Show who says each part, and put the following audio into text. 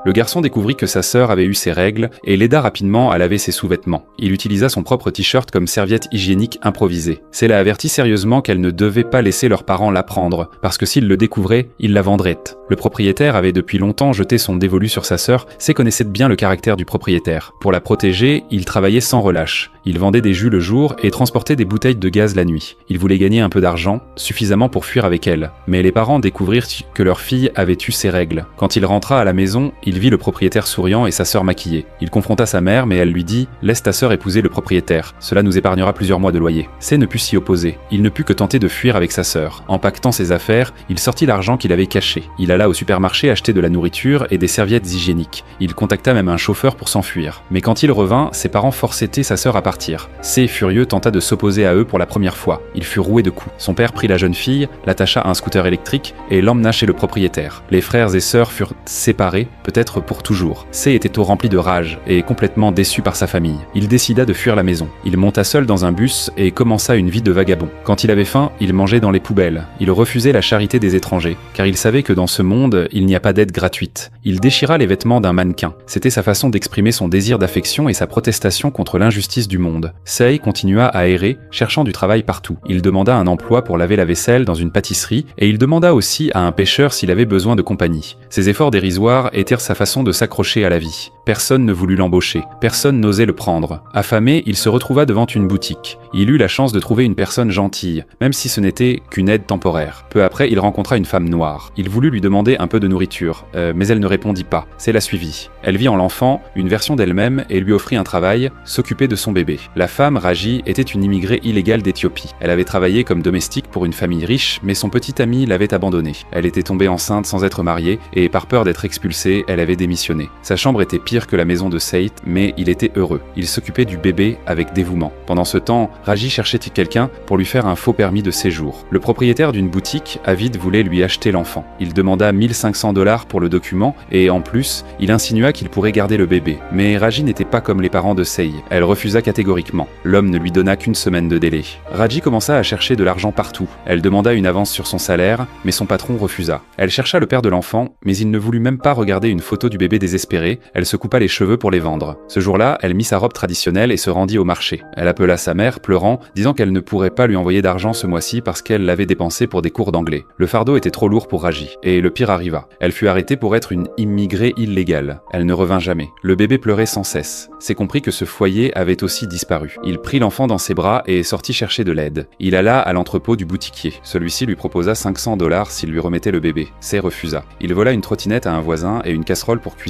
Speaker 1: Le garçon découvrit que sa sœur avait eu ses règles et l'aida rapidement à laver ses sous-vêtements. Il utilisa son propre t-shirt comme serviette hygiénique improvisée. C'est l'a avertit sérieusement qu'elle ne devait pas laisser leurs parents la prendre, parce que s'ils le découvraient, ils la vendraient. Le propriétaire avait depuis longtemps jeté son dévolu sur sa sœur, et connaissait bien le caractère du propriétaire. Pour la protéger, il travaillait sans relâche. Il vendait des jus le jour et transportait des bouteilles de gaz la nuit. Il voulait gagner un peu d'argent, suffisamment pour fuir avec elle. Mais les parents découvrirent que leur fille avait eu ses règles. Quand il rentra à la maison, il vit le propriétaire souriant et sa sœur maquillée. Il confronta sa mère, mais elle lui dit « Laisse ta sœur épouser le propriétaire. Cela nous épargnera plusieurs mois de loyer. » C ne put s'y opposer. Il ne put que tenter de fuir avec sa sœur. Empaquetant ses affaires, il sortit l'argent qu'il avait caché. Il alla au supermarché acheter de la nourriture et des serviettes hygiéniques. Il contacta même un chauffeur pour s'enfuir. Mais quand il revint, ses parents forçaient sa sœur à partir. C, furieux, tenta de s'opposer à eux pour la première fois. Il fut roué de coups. Son père prit la jeune fille, l'attacha à un scooter électrique et l'emmena chez le propriétaire. Les frères et sœurs furent séparés, peut-être pour toujours. C était rempli de rage et complètement déçu par sa famille. Il décida de fuir la maison. Il monta seul dans un bus et commença une vie de vagabond. Quand il avait faim, il mangeait dans les poubelles. Il refusait la charité des étrangers, car il savait que dans ce monde, il n'y a pas d'aide gratuite. Il déchira les vêtements d'un mannequin. C'était sa façon d'exprimer son désir d'affection et sa protestation contre l'injustice du monde. Sei continua à errer, cherchant du travail partout. Il demanda un emploi pour laver la vaisselle dans une pâtisserie et il demanda aussi à un pêcheur s'il avait besoin de compagnie. Ses efforts dérisoires étaient sa façon de s'accrocher à la vie. Personne ne voulut l'embaucher, personne n'osait le prendre. Affamé, il se retrouva devant une boutique. Il eut la chance de trouver une personne gentille, même si ce n'était qu'une aide temporaire. Peu après, il rencontra une femme noire. Il voulut lui demander un peu de nourriture, mais elle ne répondit pas. C'est la suivie. Elle vit en l'enfant une version d'elle-même et lui offrit un travail, s'occuper de son bébé. La femme, Raji, était une immigrée illégale d'Éthiopie. Elle avait travaillé comme domestique pour une famille riche, mais son petit ami l'avait abandonnée. Elle était tombée enceinte sans être mariée et par peur d'être expulsée, elle avait démissionné. Sa chambre était pire que la maison de Seit, mais il était heureux. Il s'occupait du bébé avec dévouement. Pendant ce temps, Raji cherchait quelqu'un pour lui faire un faux permis de séjour. Le propriétaire d'une boutique, avide, voulait lui acheter l'enfant. Il demanda 1500 $ pour le document et en plus, il insinua qu'il pourrait garder le bébé. Mais Raji n'était pas comme les parents de Sei. Elle refusa catégoriquement. L'homme ne lui donna qu'une semaine de délai. Raji commença à chercher de l'argent partout. Elle demanda une avance sur son salaire, mais son patron refusa. Elle chercha le père de l'enfant, mais il ne voulut même pas regarder une photo du bébé désespéré. Elle se coupa les cheveux pour les vendre. Ce jour-là, elle mit sa robe traditionnelle et se rendit au marché. Elle appela sa mère, pleurant, disant qu'elle ne pourrait pas lui envoyer d'argent ce mois-ci parce qu'elle l'avait dépensé pour des cours d'anglais. Le fardeau était trop lourd pour Raji, et le pire arriva. Elle fut arrêtée pour être une immigrée illégale. Elle ne revint jamais. Le bébé pleurait sans cesse. C'est compris que ce foyer avait aussi disparu. Il prit l'enfant dans ses bras et sortit chercher de l'aide. Il alla à l'entrepôt du boutiquier. Celui-ci lui proposa 500 $ s'il lui remettait le bébé. C'est refusa. Il vola une trottinette à un voisin et une casserole pour cuisiner.